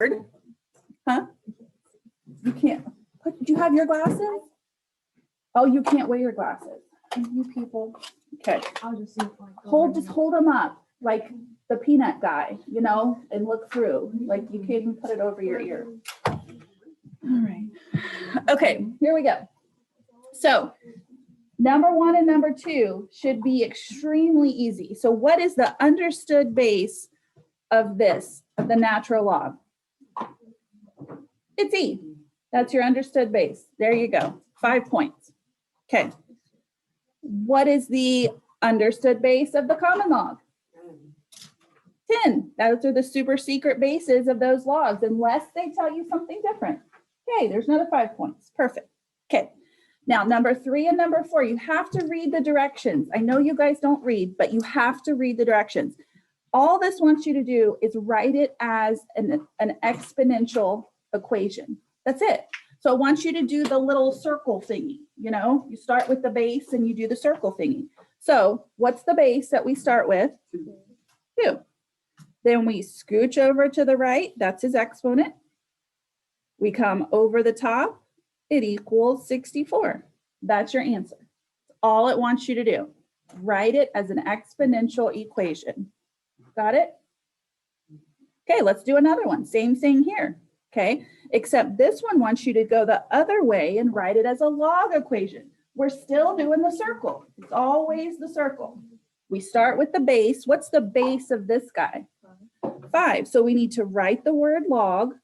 Huh? You can't. Do you have your glasses? Oh, you can't wear your glasses. You people. Okay. I'll just see if Just hold them up like the peanut guy, you know, and look through. Like you can't even put it over your ear. All right. Okay, here we go. So number 1 and number 2 should be extremely easy. So what is the understood base of this, of the natural log? It's E. That's your understood base. There you go. 5 points. Okay. What is the understood base of the common log? 10. Those are the super secret bases of those logs, unless they tell you something different. Okay, there's another 5 points. Perfect. Okay. Now, number 3 and number 4, you have to read the directions. I know you guys don't read, but you have to read the directions. All this wants you to do is write it as an exponential equation. That's it. So I want you to do the little circle thingy. You know, you start with the base and you do the circle thingy. So what's the base that we start with? 2. Then we scooch over to the right. That's his exponent. We come over the top. It equals 64. That's your answer. That's all it wants you to do. Write it as an exponential equation. Got it? Okay, let's do another one. Same thing here. Okay, except this one wants you to go the other way and write it as a log equation. We're still doing the circle. It's always the circle. We start with the base. What's the base of this guy? 5. So we need to write the word log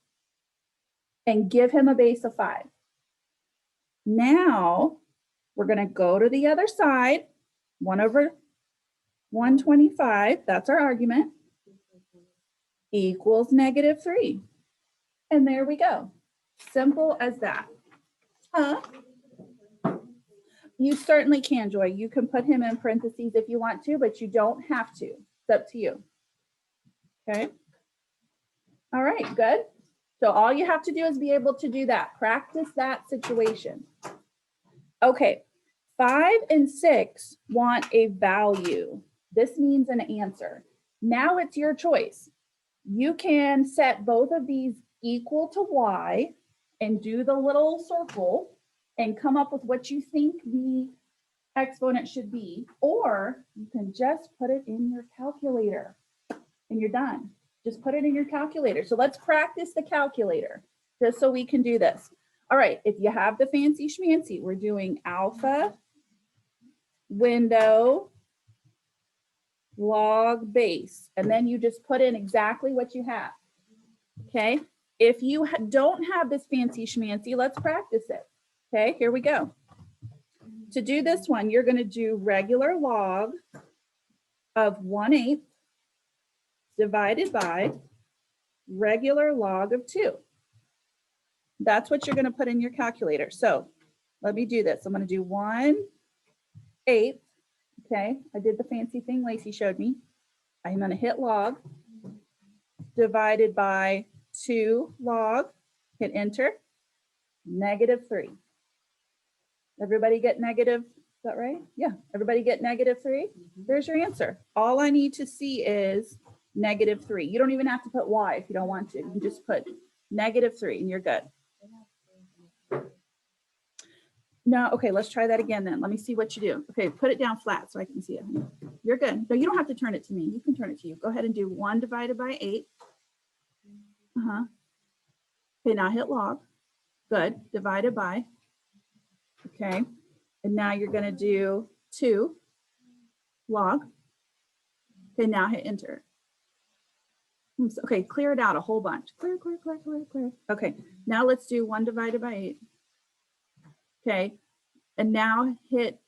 and give him a base of 5. Now we're going to go to the other side. 1 over 125, that's our argument, equals -3. And there we go. Simple as that. Huh? You certainly can, Joy. You can put him in parentheses if you want to, but you don't have to. It's up to you. Okay. All right, good. So all you have to do is be able to do that. Practice that situation. Okay, 5 and 6 want a value. This means an answer. Now it's your choice. You can set both of these equal to y and do the little circle and come up with what you think the exponent should be, or you can just put it in your calculator and you're done. Just put it in your calculator. So let's practice the calculator just so we can do this. All right, if you have the fancy schmancy, we're doing alpha, window, log base, and then you just put in exactly what you have. Okay, if you don't have this fancy schmancy, let's practice it. Okay, here we go. To do this one, you're going to do regular log of 1/8 divided by regular log of 2. That's what you're going to put in your calculator. So let me do this. I'm going to do 1/8. Okay, I did the fancy thing Lacey showed me. I'm going to hit log divided by 2 log, hit enter, -3. Everybody get negative, is that right? Yeah, everybody get -3. There's your answer. All I need to see is -3. You don't even have to put y if you don't want to. You can just put -3 and you're good. No, okay, let's try that again then. Let me see what you do. Okay, put it down flat so I can see it. You're good. No, you don't have to turn it to me. You can turn it to you. Go ahead and do 1 divided by 8. Okay, now hit log. Good. Divided by. Okay. And now you're going to do 2 log. Okay, now hit enter. Okay, clear it out a whole bunch. Clear. Okay, now let's do 1 divided by 8. Okay, and now hit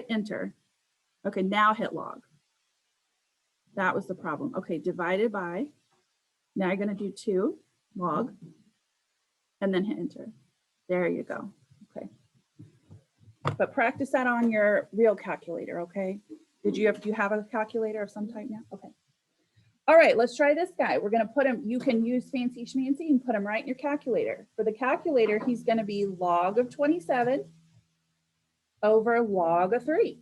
enter. Okay, now hit log. That was the problem. Okay, divided by, now you're going to do 2 log and then hit enter. There you go. Okay. But practice that on your real calculator, okay? Do you have a calculator of some type now? Okay. All right, let's try this guy. We're going to put him, you can use fancy schmancy and put him right in your calculator. For the calculator, he's going to be log of 27 over log of 3.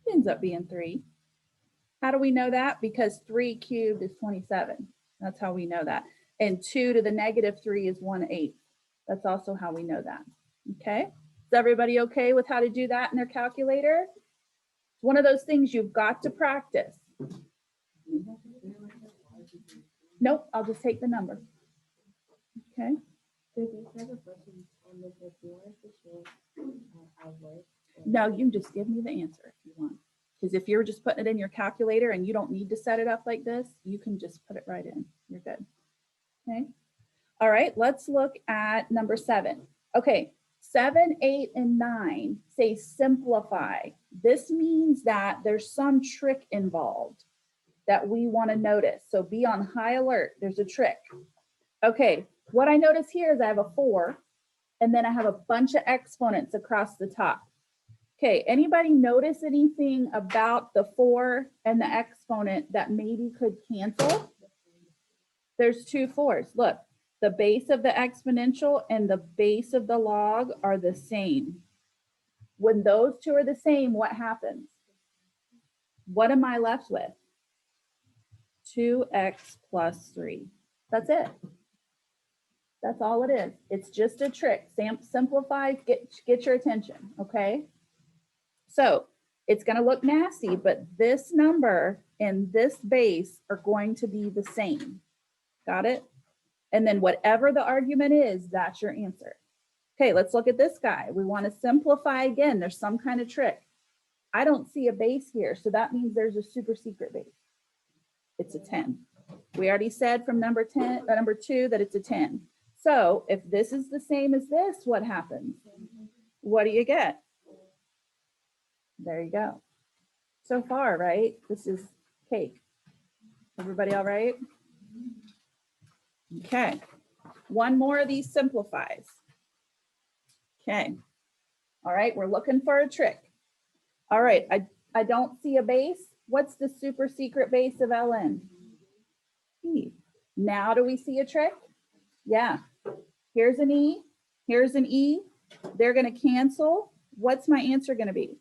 It ends up being 3. How do we know that? Because 3 cubed is 27. That's how we know that. And 2 to the negative 3 is 1/8. That's also how we know that. Okay. Is everybody okay with how to do that in their calculator? It's one of those things you've got to practice. Nope, I'll just take the number. Okay. No, you can just give me the answer if you want. Because if you're just putting it in your calculator and you don't need to set it up like this, you can just put it right in. You're good. Okay. All right, let's look at number 7. Okay, 7, 8, and 9 say simplify. This means that there's some trick involved that we want to notice. So be on high alert. There's a trick. Okay, what I notice here is I have a 4, and then I have a bunch of exponents across the top. Okay, anybody notice anything about the 4 and the exponent that maybe could cancel? There's 2 4s. Look, the base of the exponential and the base of the log are the same. When those 2 are the same, what happens? What am I left with? 2x plus 3. That's it. That's all it is. It's just a trick. Simplify, get your attention, okay? So it's going to look nasty, but this number and this base are going to be the same. Got it? And then whatever the argument is, that's your answer. Okay, let's look at this guy. We want to simplify again. There's some kind of trick. I don't see a base here, so that means there's a super secret base. It's a 10. We already said from number 2 that it's a 10. So if this is the same as this, what happens? What do you get? There you go. So far, right? This is cake. Everybody all right? Okay. One more of these simplifies. Okay. All right, we're looking for a trick. All right, I don't see a base. What's the super secret base of ln? P. Now do we see a trick? Yeah. Here's an E. Here's an E. They're going to cancel. What's my answer going to be?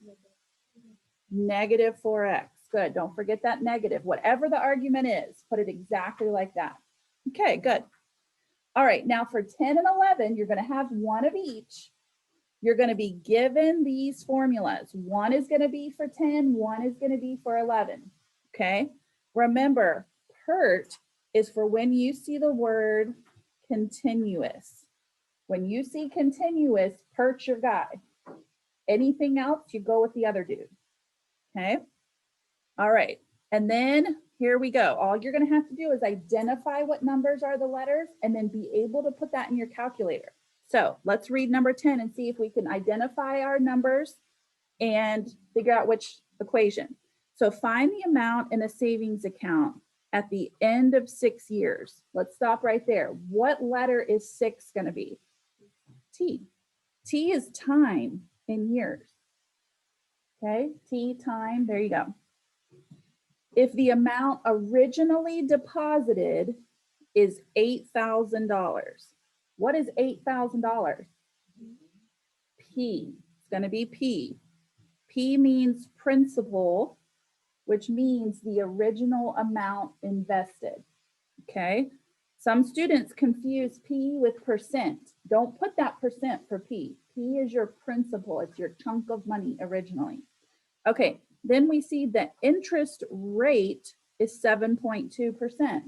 Negative 4x. Good. Don't forget that negative. Whatever the argument is, put it exactly like that. Okay, good. All right, now for 10 and 11, you're going to have one of each. You're going to be given these formulas. One is going to be for 10, one is going to be for 11. Okay, remember, PERT is for when you see the word continuous. When you see continuous, PERT your guy. Anything else, you go with the other dude. Okay, all right, and then here we go. All you're going to have to do is identify what numbers are the letters and then be able to put that in your calculator. So let's read number 10 and see if we can identify our numbers and figure out which equation. So find the amount in a savings account at the end of 6 years. Let's stop right there. What letter is 6 going to be? T. T is time in years. Okay, T, time, there you go. If the amount originally deposited is $8,000, what is $8,000? P. It's going to be P. P means principal, which means the original amount invested. Okay. Some students confuse P with percent. Don't put that percent for P. P is your principal. It's your chunk of money originally. Okay. Then we see the interest rate is 7.2%.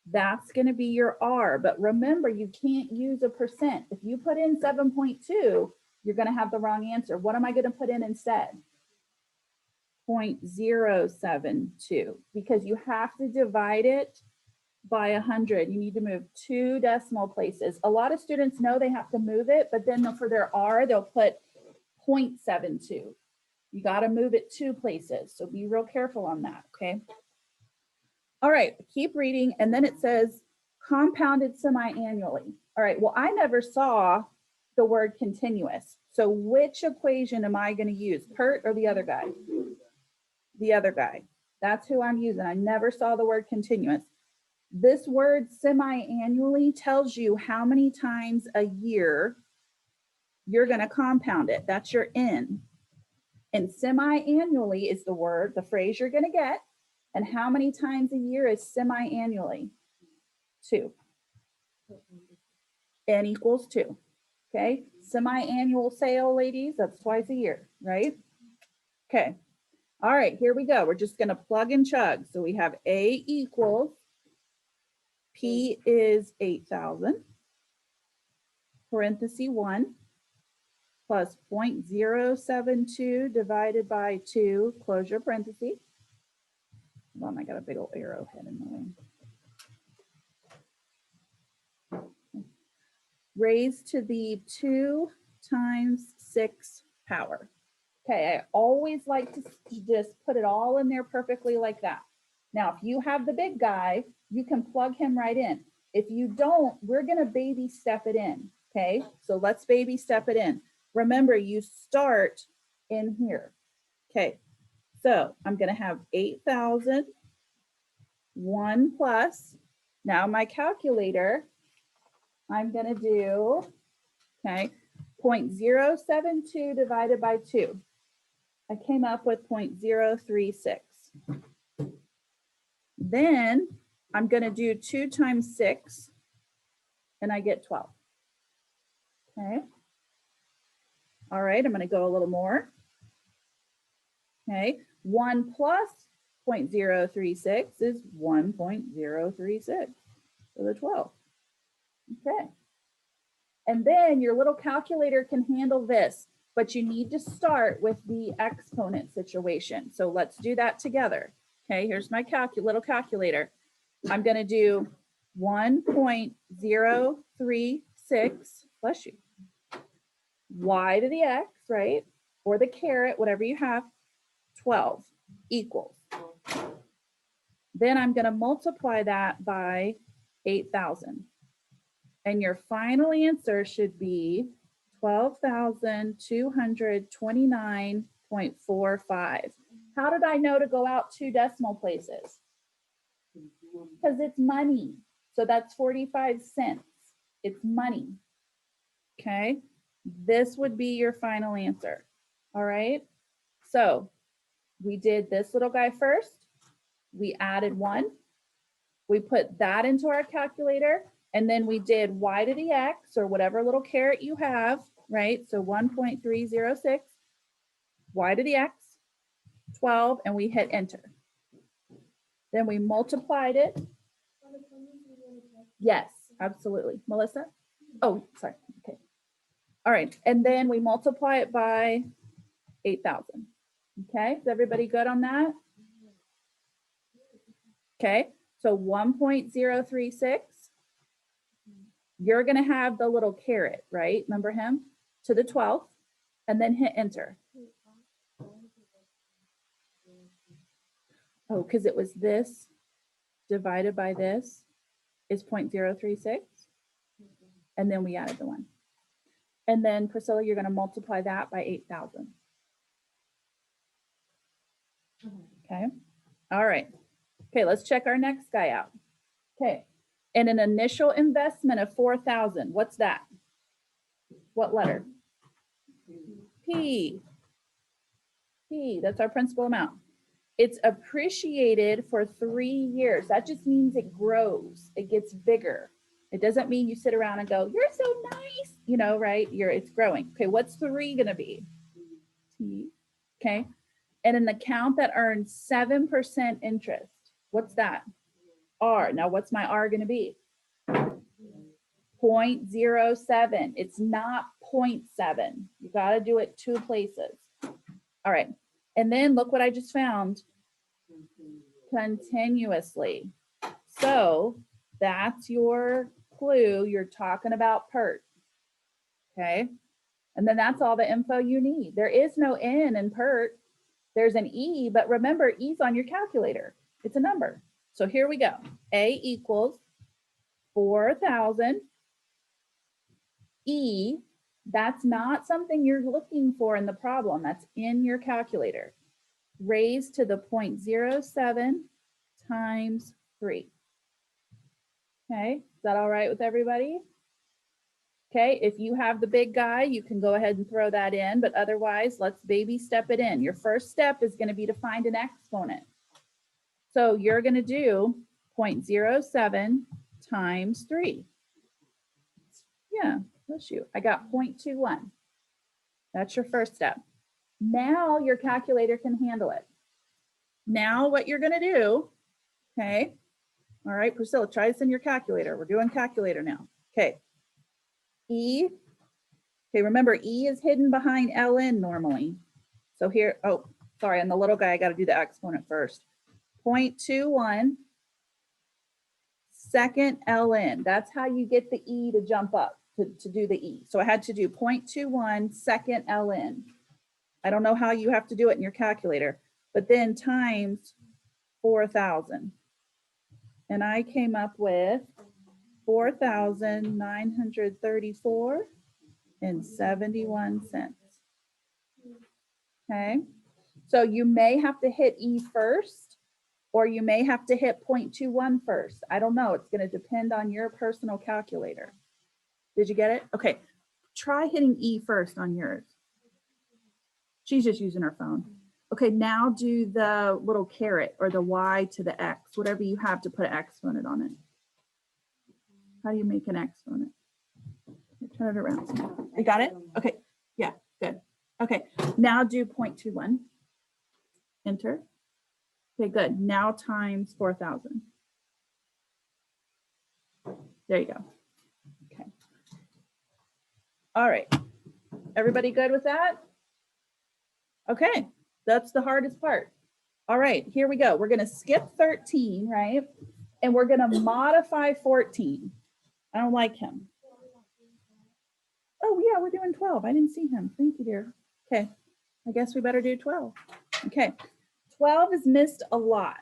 That's going to be your R, but remember, you can't use a percent. If you put in 7.2, you're going to have the wrong answer. What am I going to put in instead? 0.072, because you have to divide it by 100. You need to move 2 decimal places. A lot of students know they have to move it, but then for their R, they'll put 0.72. You got to move it 2 places. So be real careful on that, okay? All right, keep reading. And then it says compounded semi-annually. All right, well, I never saw the word continuous. So which equation am I going to use, PERT or the other guy? The other guy. That's who I'm using. I never saw the word continuous. This word semi-annually tells you how many times a year you're going to compound it. That's your N. And semi-annually is the word, the phrase you're going to get. And how many times a year is semi-annually? 2. N equals 2. Okay, semi-annual sale, ladies, that's twice a year, right? Okay, all right, here we go. We're just gonna plug and chug. So we have A equals, P is 8,000, parenthesis 1, plus 0.072 divided by 2, close your parenthesis. Hold on, I got a big old arrowhead in the way. Raised to the 2 times 6 power. Okay, I always like to just put it all in there perfectly like that. Now, if you have the big guy, you can plug him right in. If you don't, we're gonna baby step it in, okay? So let's baby step it in. Remember, you start in here. Okay, so I'm gonna have 8,000, 1 plus. Now my calculator, I'm gonna do, okay, 0.072 divided by 2. I came up with 0.036. Then I'm gonna do 2 times 6, and I get 12. Okay. All right, I'm gonna go a little more. Okay, 1 plus 0.036 is 1.036, so the 12. Okay. And then your little calculator can handle this, but you need to start with the exponent situation. So let's do that together. Okay, here's my little calculator. I'm gonna do 1.036, bless you, y to the x, right? Or the caret, whatever you have, 12 equals. Then I'm gonna multiply that by 8,000. And your final answer should be 12,229.45. How did I know to go out 2 decimal places? Because it's money. So that's 45 cents. It's money. Okay. This would be your final answer. All right. So we did this little guy first. We added 1. We put that into our calculator. And then we did y to the x, or whatever little caret you have, right? So 1.306, y to the x, 12, and we hit enter. Then we multiplied it. Yes, absolutely. Melissa? Oh, sorry. Okay. All right. And then we multiply it by 8,000. Okay. Is everybody good on that? Okay. So 1.036. You're going to have the little caret, right? Remember him? To the 12th, and then hit enter. Oh, because it was this divided by this is 0.036. And then we added the 1. And then Priscilla, you're going to multiply that by 8,000. Okay. All right. Okay, let's check our next guy out. Okay. And an initial investment of 4,000. What's that? What letter? P. P. That's our principal amount. It's appreciated for 3 years. That just means it grows. It gets bigger. It doesn't mean you sit around and go, "You're so nice," you know, right? It's growing. Okay, what's 3 going to be? T. Okay. And an account that earns 7% interest. What's that? R. Now, what's my R going to be? 0.07. It's not 0.7. You got to do it 2 places. All right. And then look what I just found. Continuously. So that's your clue. You're talking about PERT. Okay. And then that's all the info you need. There is no N in PERT. There's an E, but remember, E's on your calculator. It's a number. So here we go. A equals 4,000. E, that's not something you're looking for in the problem. That's in your calculator. Raised to the 0.07 times 3. Okay, is that all right with everybody? Okay, if you have the big guy, you can go ahead and throw that in, but otherwise, let's baby step it in. Your first step is going to be to find an exponent. So you're going to do 0.07 times 3. Yeah, bless you. I got 0.21. That's your first step. Now your calculator can handle it. Now what you're going to do, okay, all right, Priscilla, try this in your calculator. We're doing calculator now. Okay, E, okay, remember E is hidden behind ln normally. So here, oh, sorry, on the little guy, I got to do the exponent first. 0.21 second ln. That's how you get the E to jump up, to do the E. So I had to do 0.21 second ln. I don't know how you have to do it in your calculator, but then times 4,000. And I came up with 4,934.71. Okay, so you may have to hit E first, or you may have to hit 0.21 first. I don't know. It's going to depend on your personal calculator. Did you get it? Okay, try hitting E first on yours. She's just using her phone. Okay, now do the little caret or the Y to the X, whatever you have to put an exponent on it. How do you make an exponent? Turn it around. You got it? Okay, yeah, good. Okay, now do 0.21. Enter. Okay, good. Now times 4,000. There you go. Okay. All right. Everybody good with that? Okay, that's the hardest part. All right, here we go. We're going to skip 13, right? And we're going to modify 14. I don't like him. Oh, yeah, we're doing 12. I didn't see him. Thank you, dear. Okay, I guess we better do 12. Okay, 12 is missed a lot.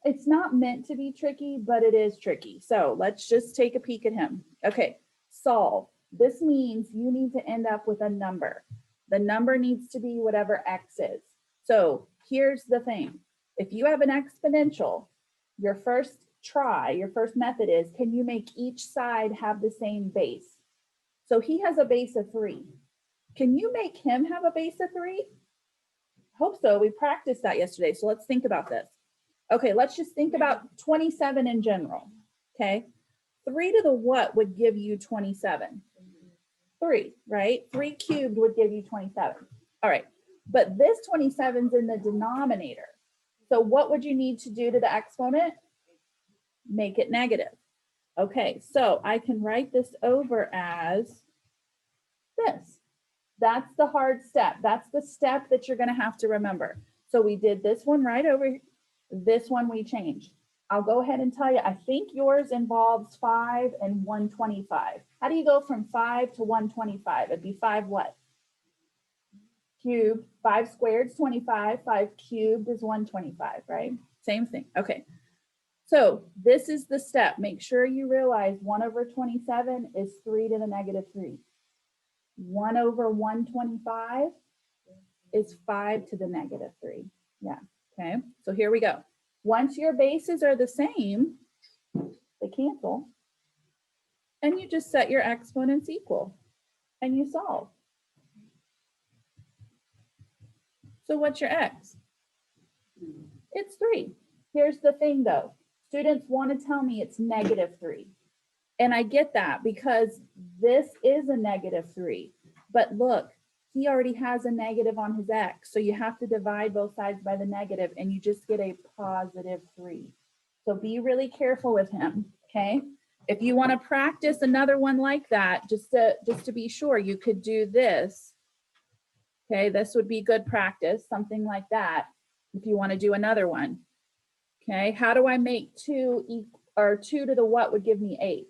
It's not meant to be tricky, but it is tricky. So let's just take a peek at him. Okay, solve. This means you need to end up with a number. The number needs to be whatever X is. So here's the thing. If you have an exponential, your first try, your first method is, can you make each side have the same base? So he has a base of 3. Can you make him have a base of 3? Hope so. We practiced that yesterday. So let's think about this. Okay, let's just think about 27 in general. Okay, 3 to the what would give you 27? 3, right? 3 cubed would give you 27. All right, but this 27 is in the denominator. So what would you need to do to the exponent? Make it negative. Okay, so I can write this over as this. That's the hard step. That's the step that you're going to have to remember. So we did this one right over, this one we changed. I'll go ahead and tell you, I think yours involves 5 and 125. How do you go from 5 to 125? It'd be 5 what? Cubed. 5 squared is 25. 5 cubed is 125, right? Same thing. Okay. So this is the step. Make sure you realize 1 over 27 is 3 to the negative 3. 1 over 125 is 5 to the negative 3. Yeah. Okay. So here we go. Once your bases are the same, they cancel. And you just set your exponents equal and you solve. So what's your X? It's 3. Here's the thing though. Students want to tell me it's negative 3. And I get that because this is a negative 3. But look, he already has a negative on his X. So you have to divide both sides by the negative and you just get a positive 3. So be really careful with him, okay? If you want to practice another one like that, just to be sure, you could do this. Okay, this would be good practice, something like that, if you want to do another one. Okay, how do I make 2 equal, or 2 to the what would give me 8?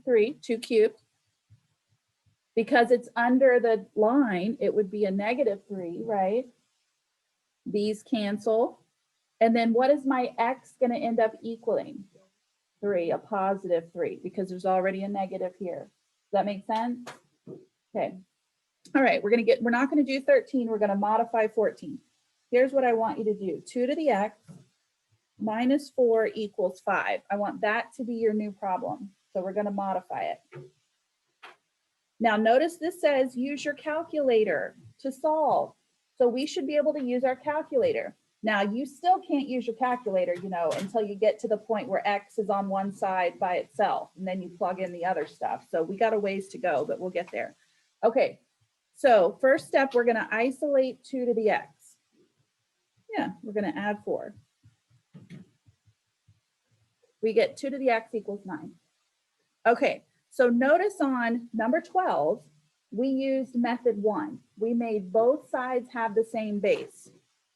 3, 2 cubed. Because it's under the line, it would be a negative 3, right? These cancel. And then what is my X going to end up equaling? 3, a positive 3, because there's already a negative here. Does that make sense? Okay. All right, we're not going to do 13. We're going to modify 14. Here's what I want you to do. 2 to the X minus 4 equals 5. I want that to be your new problem. So we're going to modify it. Now notice this says use your calculator to solve. So we should be able to use our calculator. Now you still can't use your calculator, until you get to the point where X is on one side by itself, and then you plug in the other stuff. So we got a ways to go, but we'll get there. Okay, so first step, we're gonna isolate 2 to the X. Yeah, we're gonna add 4. We get 2 to the X equals 9. Okay, so notice on number 12, we used method 1. We made both sides have the same base.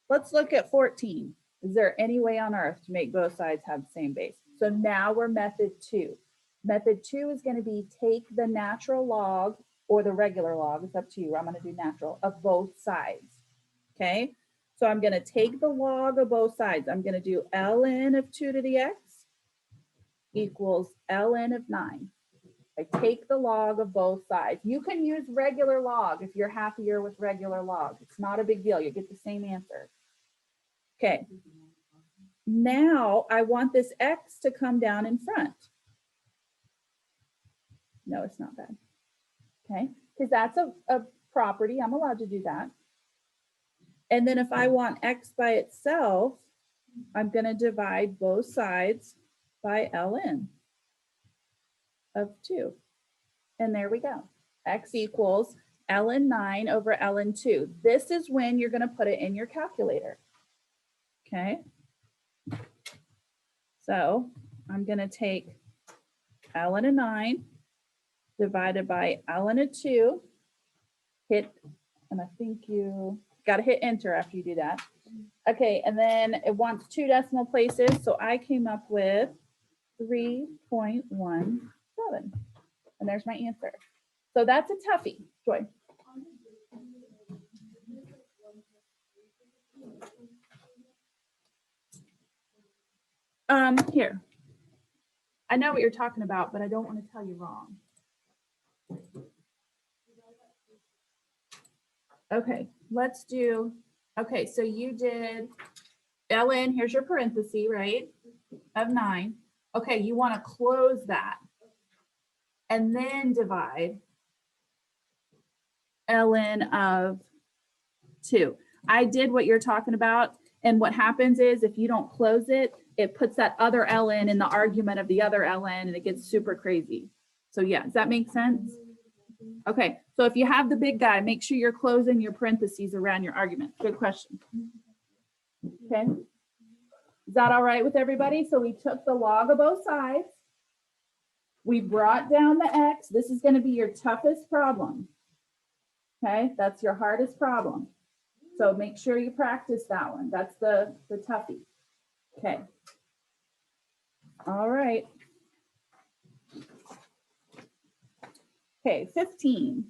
Let's look at 14. Is there any way on earth to make both sides have the same base? So now we're method 2. Method 2 is going to be take the natural log or the regular log, it's up to you, I'm going to do natural, of both sides. Okay, so I'm going to take the log of both sides. I'm going to do ln of 2 to the X equals ln of 9. I take the log of both sides. You can use regular log if you're happier with regular log. It's not a big deal. You get the same answer. Okay. Now I want this X to come down in front. No, it's not bad. Okay, because that's a property. I'm allowed to do that. And then if I want X by itself, I'm going to divide both sides by ln of 2. And there we go. X equals ln 9 over ln 2. This is when you're going to put it in your calculator. Okay. So I'm going to take ln of 9 divided by ln of 2, hit, and I think you got to hit enter after you do that. Okay, and then it wants 2 decimal places, so I came up with 3.17. And there's my answer. So that's a toughie, Joy. Here. I know what you're talking about, but I don't want to tell you wrong. Okay, let's do, okay, so you did ln, here's your parenthesis, right, of 9. Okay, you want to close that and then divide ln of 2. I did what you're talking about, and what happens is if you don't close it, it puts that other ln in the argument of the other ln, and it gets super crazy. So yeah, does that make sense? Okay, so if you have the big guy, make sure you're closing your parentheses around your argument. Good question. Okay, is that all right with everybody? So we took the log of both sides. We brought down the X. This is going to be your toughest problem. Okay, that's your hardest problem. So make sure you practice that one. That's the toughie. Okay. All right. Okay, 15.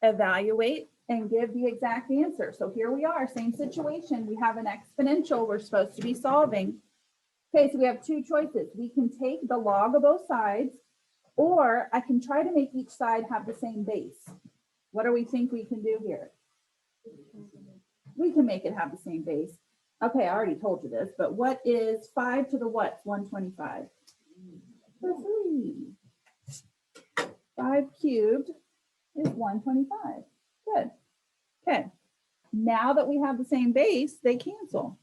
Evaluate and give the exact answer. So here we are, same situation. We have an exponential we're supposed to be solving. Okay, so we have 2 choices. We can take the log of both sides, or I can try to make each side have the same base. What do we think we can do here? We can make it have the same base. Okay, I already told you this, but what is 5 to the what's 125? 3. 5 cubed is 125. Good. Okay. Now that we have the same base, they cancel.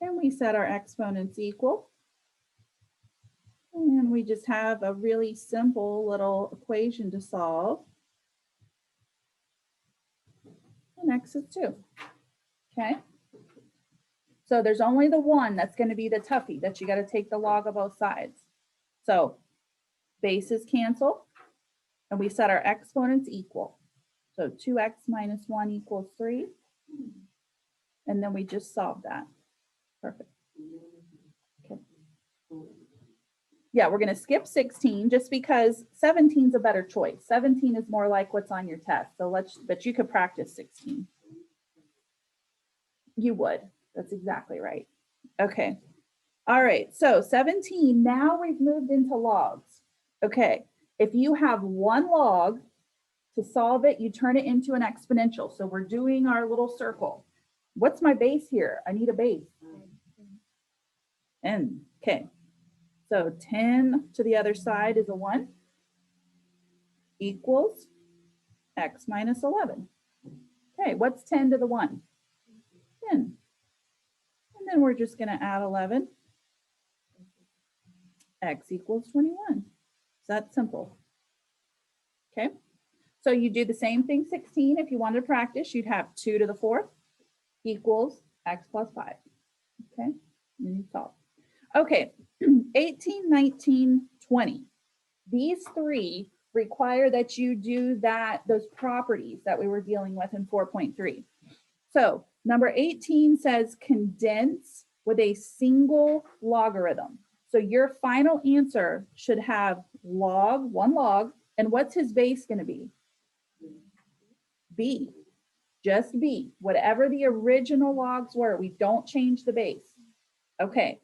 And we set our exponents equal. And we just have a really simple little equation to solve. And X is 2. Okay. So there's only the one that's going to be the toughie that you got to take the log of both sides. So bases cancel, and we set our exponents equal. So 2x minus 1 equals 3. And then we just solve that. Perfect. Okay. Yeah, we're going to skip 16 just because 17 is a better choice. 17 is more like what's on your test. So but you could practice 16. You would. That's exactly right. Okay. All right. So 17, now we've moved into logs. Okay. If you have one log, to solve it, you turn it into an exponential. So we're doing our little circle. What's my base here? I need a base. 10. Okay. So 10 to the other side is a 1 equals x minus 11. Okay, what's 10 to the 1? 10. And then we're just going to add 11. X equals 21. So that's simple. Okay. So you do the same thing 16. If you wanted to practice, you'd have 2 to the 4th equals X plus 5. Okay. And you solve. Okay. 18, 19, 20. These three require that you do those properties that we were dealing with in 4.3. So number 18 says condense with a single logarithm. So your final answer should have log, 1 log, and what's his base going to be? B, just B, whatever the original logs were. We don't change the base. Okay,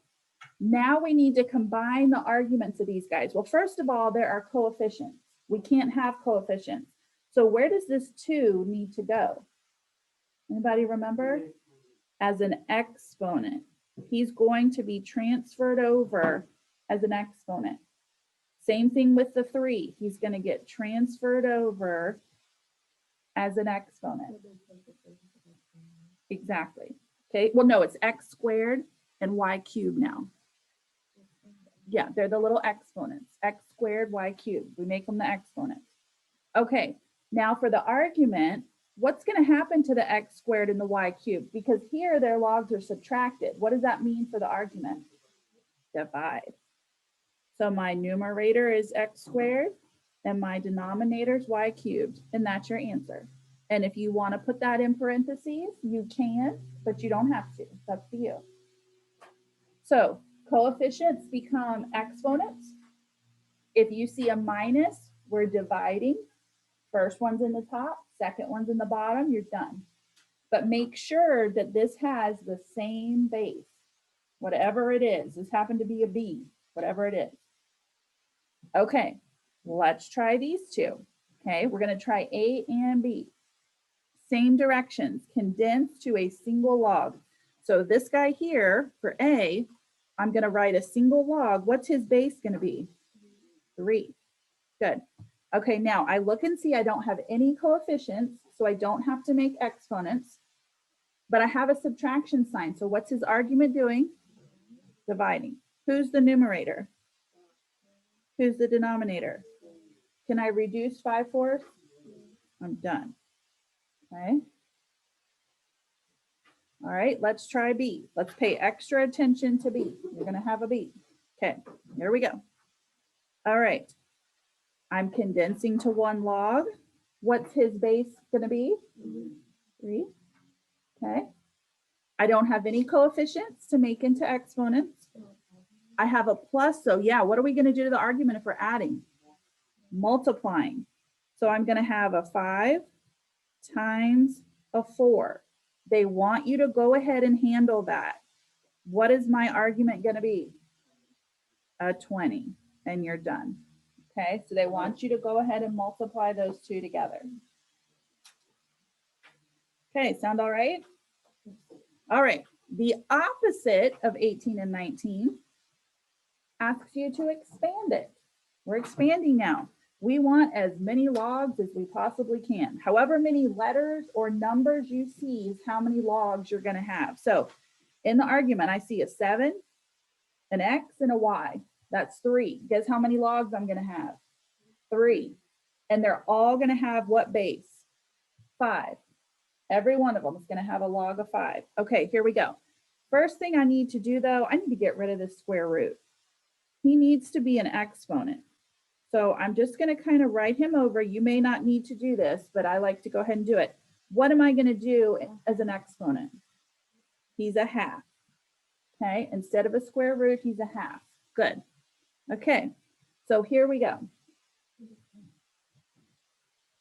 now we need to combine the arguments of these guys. Well, first of all, there are coefficients. We can't have coefficients. So where does this 2 need to go? Anybody remember? As an exponent. He's going to be transferred over as an exponent. Same thing with the 3. He's going to get transferred over as an exponent. Exactly. Okay. Well, no, it's x squared and y cubed now. Yeah, they're the little exponents. X squared, y cubed. We make them the exponents. Okay. Now for the argument, what's going to happen to the x squared and the y cubed? Because here their logs are subtracted. What does that mean for the argument? Divide. So my numerator is x squared and my denominator is y cubed, and that's your answer. And if you want to put that in parentheses, you can, but you don't have to. It's up to you. So coefficients become exponents. If you see a minus, we're dividing. First one's in the top, second one's in the bottom, you're done. But make sure that this has the same base, whatever it is. This happened to be a B, whatever it is. Okay, let's try these two. Okay, we're going to try A and B. Same directions, condense to a single log. So this guy here for A, I'm going to write a single log. What's his base going to be? 3. Good. Okay, now I look and see I don't have any coefficients, so I don't have to make exponents, but I have a subtraction sign. So what's his argument doing? Dividing. Who's the numerator? Who's the denominator? Can I reduce 5/4? I'm done. Okay. All right, let's try B. Let's pay extra attention to B. You're going to have a B. Okay, here we go. All right. I'm condensing to 1 log. What's his base going to be? 3. Okay. I don't have any coefficients to make into exponents. I have a plus, so yeah, what are we going to do to the argument if we're adding? Multiplying. So I'm going to have a 5 times a 4. They want you to go ahead and handle that. What is my argument going to be? A 20, and you're done. Okay, so they want you to go ahead and multiply those two together. Okay, sound all right? All right, the opposite of 18 and 19 asks you to expand it. We're expanding now. We want as many logs as we possibly can. However many letters or numbers you see is how many logs you're going to have. So in the argument, I see a 7, an X, and a Y. That's 3. Guess how many logs I'm going to have? 3. And they're all going to have what base? 5. Every one of them is going to have a log of 5. Okay, here we go. First thing I need to do, though, I need to get rid of this square root. He needs to be an exponent. So I'm just going to kind of write him over. You may not need to do this, but I like to go ahead and do it. What am I going to do as an exponent? He's a half. Okay, instead of a square root, he's a half. Good. Okay, so here we go.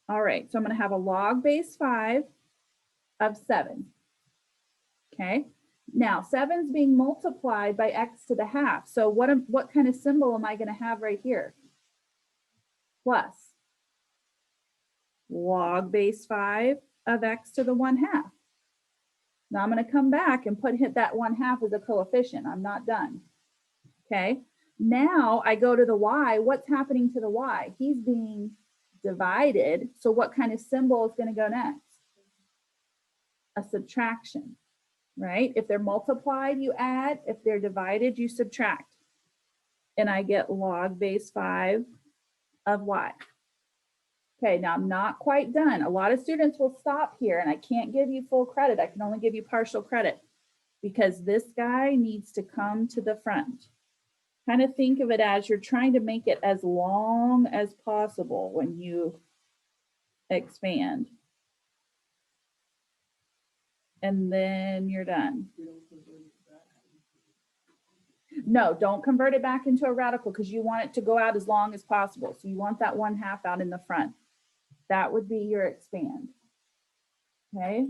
All right, so I'm going to have a log base 5 of 7. Okay, now 7's being multiplied by x to the half. So what kind of symbol am I going to have right here? Plus. Log base 5 of x to the 1/2. Now I'm going to come back and hit that 1/2 as a coefficient. I'm not done. Okay, now I go to the y. What's happening to the y? He's being divided. So what kind of symbol is going to go next? A subtraction. right? If they're multiplied, you add. If they're divided, you subtract. And I get log base 5 of y. Okay, now I'm not quite done. A lot of students will stop here and I can't give you full credit. I can only give you partial credit because this guy needs to come to the front. Kind of think of it as you're trying to make it as long as possible when you expand. And then you're done. No, don't convert it back into a radical because you want it to go out as long as possible. So you want that 1/2 out in the front. That would be your expand. Okay.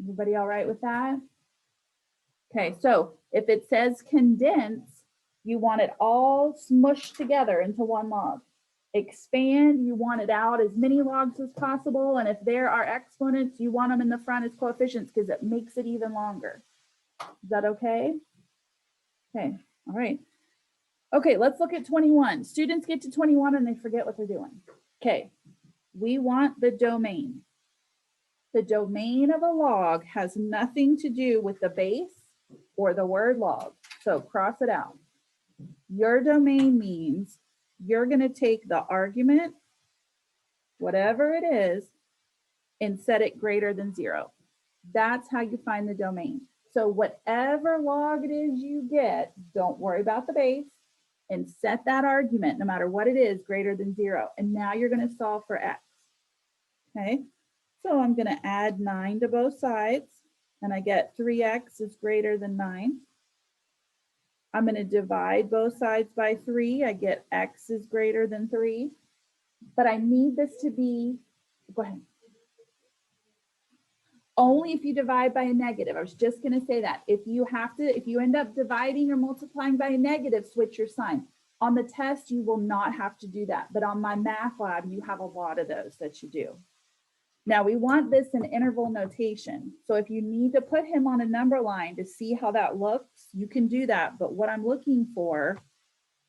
Everybody all right with that? Okay, so if it says condense, you want it all smushed together into one log. Expand, you want it out as many logs as possible. And if there are exponents, you want them in the front as coefficients because it makes it even longer. Is that okay? Okay, all right. Okay, let's look at 21. Students get to 21 and they forget what they're doing. Okay, we want the domain. The domain of a log has nothing to do with the base or the word log. So cross it out. Your domain means you're going to take the argument, whatever it is, and set it greater than 0. That's how you find the domain. So whatever log it is you get, don't worry about the base and set that argument, no matter what it is, greater than 0. And now you're going to solve for x. Okay, so I'm going to add 9 to both sides and I get 3x is greater than 9. I'm going to divide both sides by 3. I get x is greater than 3. But I need this to be, go ahead. Only if you divide by a negative. I was just going to say that. If you end up dividing or multiplying by a negative, switch your sign. On the test, you will not have to do that. But on MyMathLab, you have a lot of those that you do. Now we want this in interval notation. So if you need to put him on a number line to see how that looks, you can do that. But what I'm looking for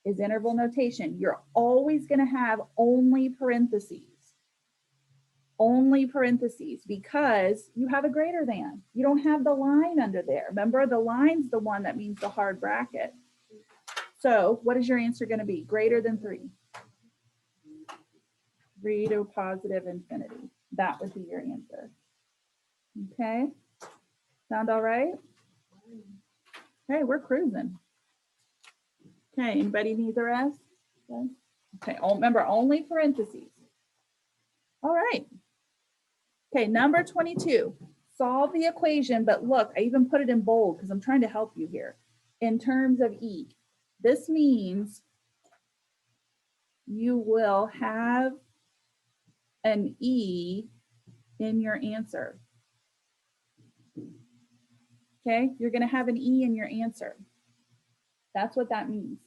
is interval notation. You're always going to have only parentheses because you have a greater than. You don't have the line under there. Remember, the line's the one that means the hard bracket. So what is your answer going to be? Greater than 3. 3 to positive infinity. That would be your answer. Okay. Sound all right? Okay, we're cruising. Okay, anybody need the rest? Okay, remember, only parentheses. All right. Okay, number 22. Solve the equation, but look, I even put it in bold because I'm trying to help you here. In terms of E, this means you will have an E in your answer. Okay, you're going to have an E in your answer. That's what that means.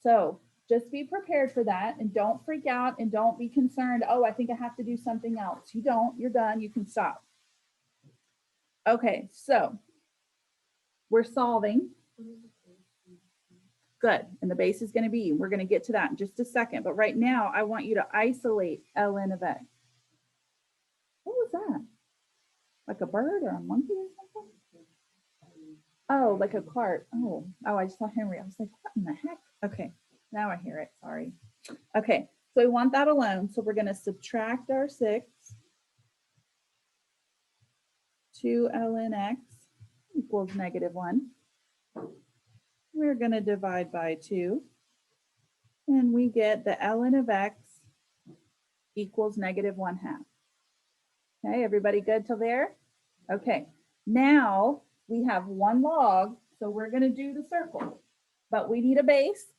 So just be prepared for that and don't freak out and don't be concerned. Oh, I think I have to do something else. You don't, you're done. You can stop. Okay, so we're solving. Good. And the base is going to be, we're going to get to that in just a second. But right now, I want you to isolate ln of x. What was that? Like a bird or a monkey or something? Oh, like a cart. Oh, I just saw Henry. I was like, what in the heck? Okay, now I hear it. Sorry. Okay, so we want that alone. So we're going to subtract our 6. 2 ln x equals -1. We're going to divide by 2. And we get the ln of x equals -1/2. Okay, everybody good till there? Okay, now we have one log, so we're going to do the circle, but we need a base.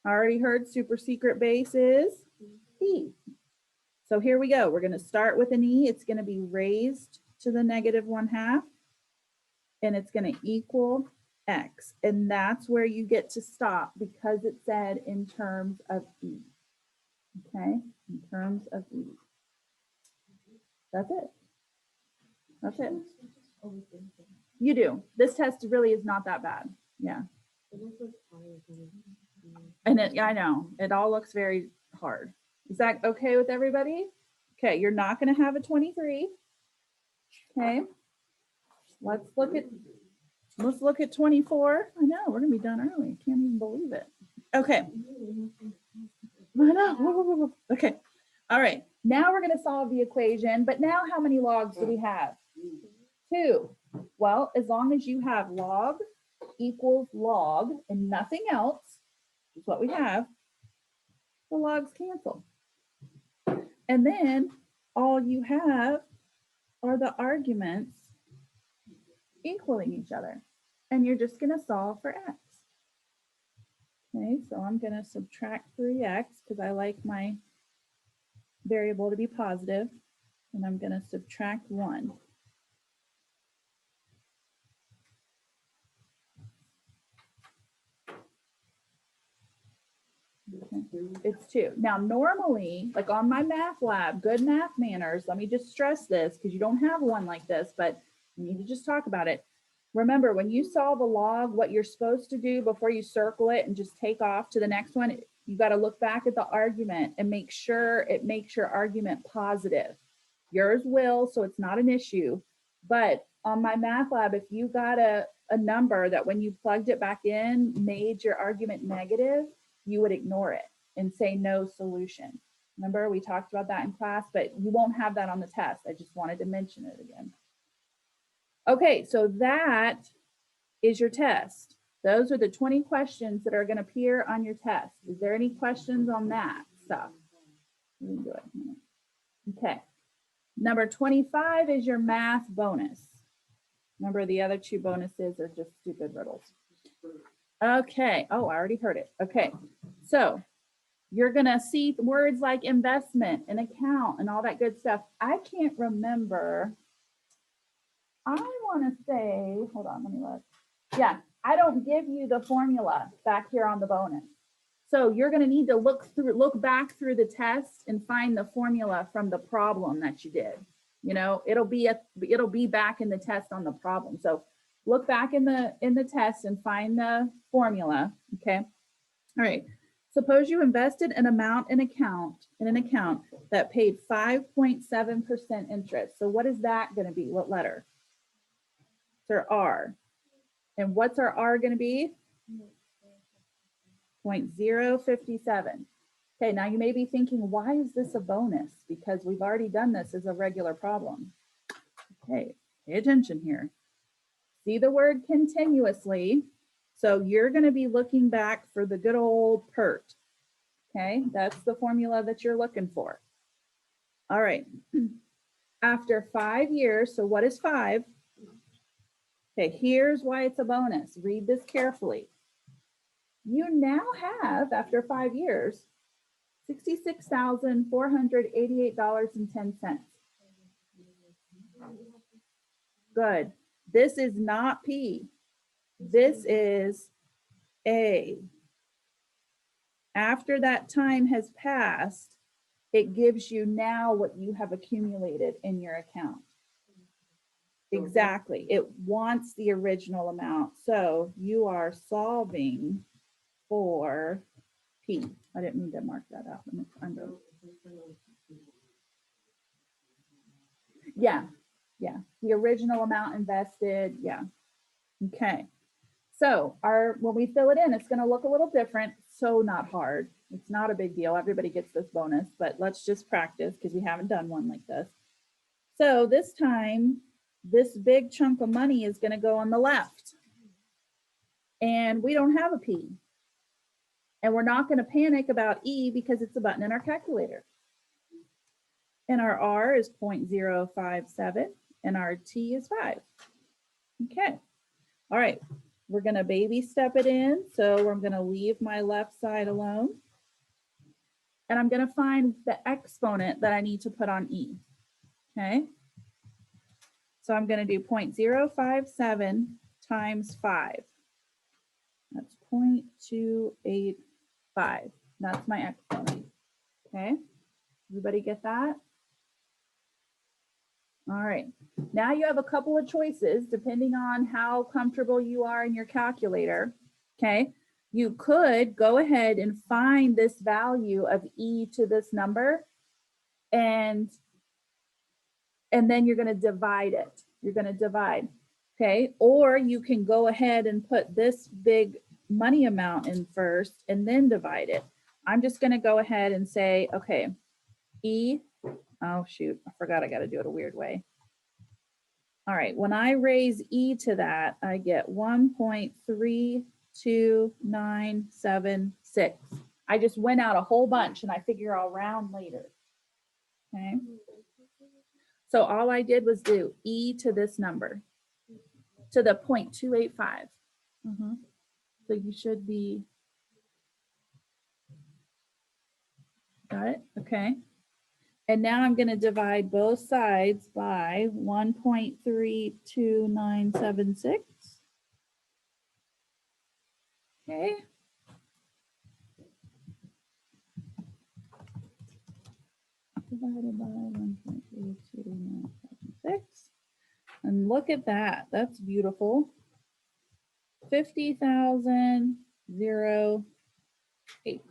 I already heard super secret base is E. So here we go. We're going to start with an E. It's going to be raised to the -1/2, and it's going to equal x. And that's where you get to stop because it said in terms of E. Okay, in terms of E. That's it. That's it. You do. This test really is not that bad. Yeah. And I know, it all looks very hard. Is that okay with everybody? Okay, you're not going to have a 23. Okay. let's look at 24. I know, we're gonna be done early. Can't even believe it. Okay. I know. Okay. All right. Now we're gonna solve the equation, but now how many logs do we have? 2. Well, as long as you have log equals log and nothing else, is what we have, the logs cancel. And then all you have are the arguments equaling each other. And you're just going to solve for x. Okay, so I'm going to subtract 3x because I like my variable to be positive, and I'm going to subtract 1. It's 2. Now, normally, like on my math lab, good math manners, let me just stress this because you don't have one like this, but you need to just talk about it. Remember, when you solve a log, what you're supposed to do before you circle it and just take off to the next one, you got to look back at the argument and make sure it makes your argument positive. Yours will, so it's not an issue. But on my math lab, if you got a number that when you plugged it back in made your argument negative, you would ignore it and say no solution. Remember, we talked about that in class, but you won't have that on the test. I just wanted to mention it again. Okay, so that is your test. Those are the 20 questions that are going to appear on your test. Is there any questions on that stuff? We can do it. Okay. Number 25 is your math bonus. Remember, the other 2 bonuses are just stupid riddles. Okay. Oh, I already heard it. Okay. So you're going to see words like investment and account and all that good stuff. I can't remember. I want to say, hold on, let me look. Yeah, I don't give you the formula back here on the bonus. So you're going to need to look back through the test and find the formula from the problem that you did. You know, it'll be back in the test on the problem. So look back in the test and find the formula. Okay. All right. Suppose you invested an amount in an account that paid 5.7% interest. So what is that going to be? What letter? It's our R. And what's our R going to be? 0.057. Okay, now you may be thinking, why is this a bonus? Because we've already done this as a regular problem. Okay, pay attention here. See the word continuously. So you're going to be looking back for the good old PERT. Okay, that's the formula that you're looking for. All right. After 5 years, so what is 5? Okay, here's why it's a bonus. Read this carefully. You now have, after 5 years, $66,488.10. Good. This is not P. This is A. After that time has passed, it gives you now what you have accumulated in your account. Exactly. It wants the original amount. So you are solving for P. I didn't mean to mark that up. Yeah. The original amount invested. Yeah. Okay. So when we fill it in, it's going to look a little different. So not hard. It's not a big deal. Everybody gets this bonus, but let's just practice because we haven't done one like this. So this time, this big chunk of money is going to go on the left. And we don't have a P. And we're not going to panic about E because it's a button in our calculator. And our R is 0.057 and our T is 5. Okay. All right. We're going to baby step it in. So I'm going to leave my left side alone. And I'm going to find the exponent that I need to put on E. Okay. So I'm going to do 0.057 times 5. That's 0.285. That's my exponent. Okay. Everybody get that? All right. Now you have a couple of choices depending on how comfortable you are in your calculator. Okay. You could go ahead and find this value of E to this number and then you're going to divide it. You're going to divide. Okay, or you can go ahead and put this big money amount in first and then divide it. I'm just gonna go ahead and say, okay, E, oh shoot, I forgot I gotta do it a weird way. All right, when I raise E to that, I get 1.32976. I just went out a whole bunch and I figure I'll round later. Okay. So all I did was do E to this number, to the 0.285. So you should be, got it? Okay. And now I'm going to divide both sides by 1.32976. Okay. Divided by 1.32976. And look at that. That's beautiful. 50,008.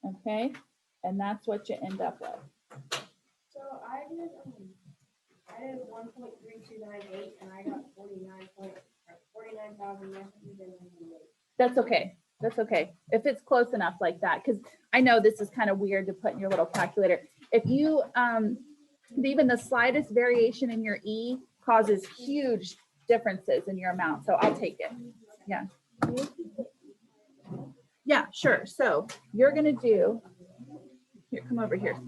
Okay. And that's what you end up with. So I did 1.3298 and I got 49,998. That's okay. That's okay. If it's close enough like that, because I know this is kind of weird to put in your little calculator. If you, even the slightest variation in your E causes huge differences in your amount. So I'll take it. Yeah. Yeah, sure. So you're going to do, here, come over here.